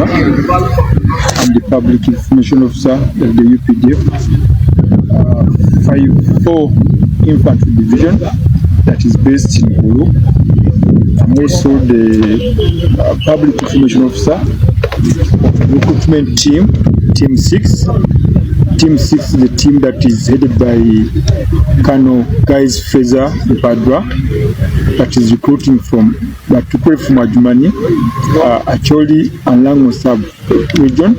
member. I'm the public information officer of the UPDF, 54 Infantry Division that is based in Gulu. I'm also the public information officer of the recruitment team, Team 6. Team 6 is the team that is headed by Colonel Guys Fraser Padra, that is recruiting from Ajumani, Acholi and Lango sub-region.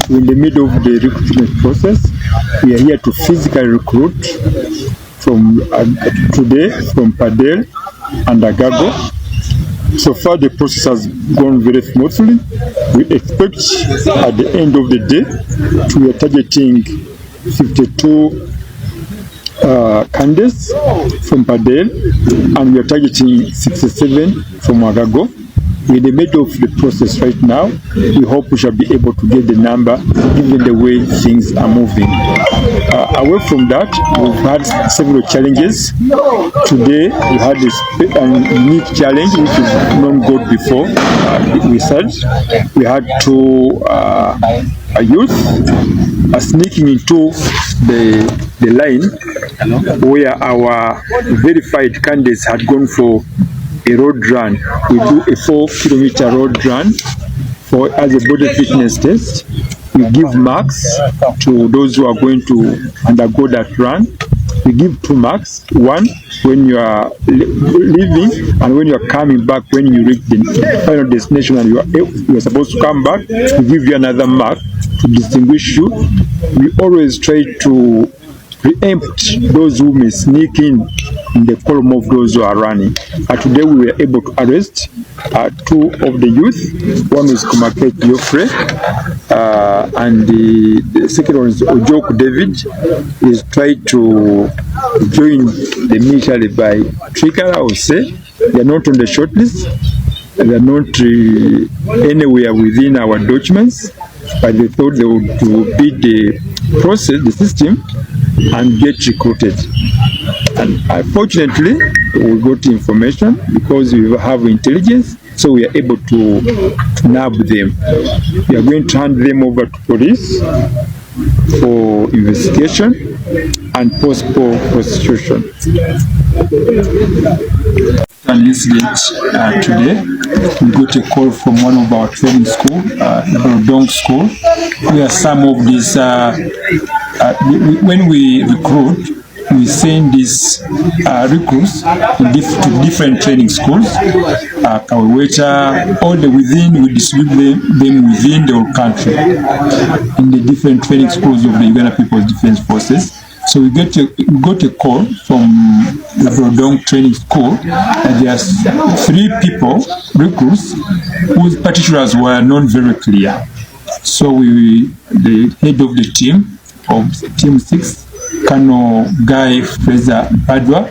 We're in the middle of the recruitment process. We are here to physically recruit from today from Padel and Agago. So far the process has gone very smoothly. We expect at the end of the day we are targeting 52 candidates from Padel, and we are targeting 67 from Agago. We're in the middle of the process right now. We hope we shall be able to get the number given the way things are moving. Away from that, we've had several challenges. Today, we had a unique challenge which is not good before. We said we had two youth sneaking into the line where our verified candidates had gone for a road run. We do a 4-kilometer road run as a body fitness test. We give marks to those who are going to undergo that run. We give 2 marks, one when you are leaving and when you are coming back. When you reach the final destination and you are supposed to come back, we give you another mark to distinguish you. We always try to preempt those who may sneak in the column of those who are running. Today we were able to arrest 2 of the youth. One is Kumaket Geoffrey, and the second one is Ojoku David. Is trying to join the military by trickery, I would say. They are not on the shortlist. They are not anywhere within our documents, but they thought they would beat the process, the system, and get recruited. And unfortunately, we got information because we have intelligence, so we are able to nab them. We are going to hand them over to police for investigation and possible prosecution. An incident today. We got a call from one of our training school, Dong School, where some of these, when we recruit, we send these recruits to different training schools. Kaweta, all the within, we distribute them within the whole country in the different training schools of the Uganda People's Defense Forces. So we got a call from the Brodong Training School that there are 3 people, recruits, whose particulars were not very clear. So the head of the team, of Team 6, Colonel Guy Fraser Padwa,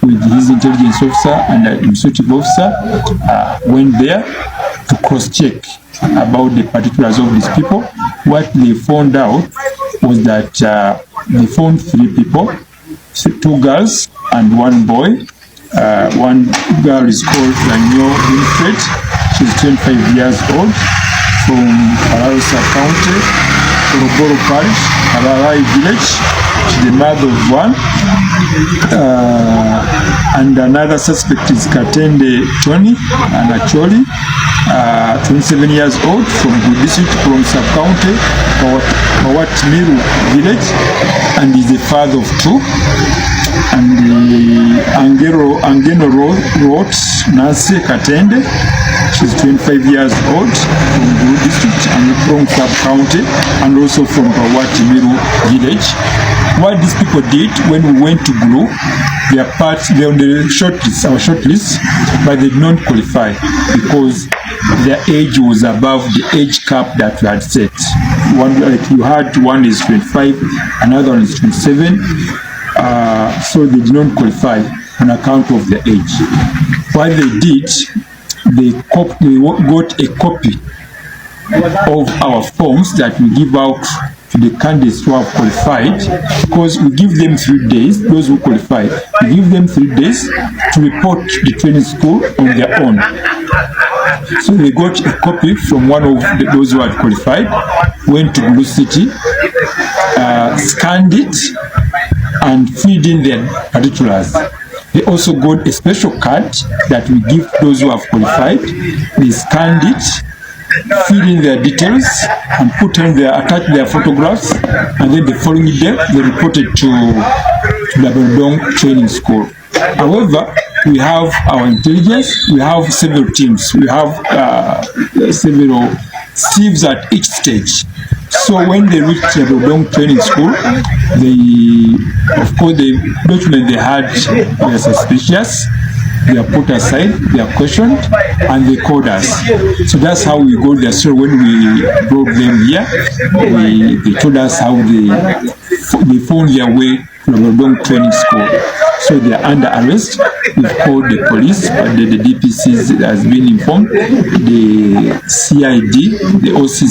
with his intelligence officer and administrative officer, went there to cross-check about the particulars of these people. What they found out was that they found 3 people, 2 girls and 1 boy. One girl is called Lanyo Winfred. She's 25 years old, from Pararosa County, Koroboro Parish, Ararai Village. She's the mother of 1. And another suspect is Katende Tony Anacholi, 27 years old, from the district, from sub-county, Pawatmiru Village, and is the father of 2. And the Angeno Road, Nancy Katende, she's 25 years old, from the district and from sub-county, and also from Pawatmiru Village. What these people did when we went to Gulu, they're on the shortlist, our shortlist, but they did not qualify because their age was above the age cap that we had set. One is 25, another one is 27, so they did not qualify on account of their age. What they did, they got a copy of our forms that we give out to the candidates who have qualified, because we give them 3 days, those who qualify, we give them 3 days to report to the training school on their own. So they got a copy from one of those who had qualified, went to Blue City, scanned it, and filled in their particulars. They also got a special card that we give those who have qualified. They scanned it, fill in their details, and attach their photographs, and then the following day they reported to Labradong Training School. However, we have our intelligence, we have several teams, we have several thieves at each stage. So when they reached Labradong Training School, of course, the documents they had were suspicious. They are put aside, they are questioned, and they called us. So that's how we got their story. When we brought them here, they told us how they found their way to Labradong Training School. So they are under arrest. We've called the police, but the DPC has been informed. The CID, the OC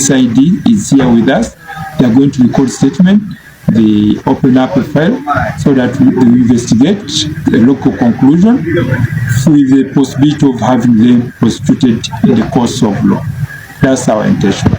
is here with us. They are going to record statement. They open up a file so that we investigate the local conclusion with the possibility of having them prosecuted in the course of law. That's our intention.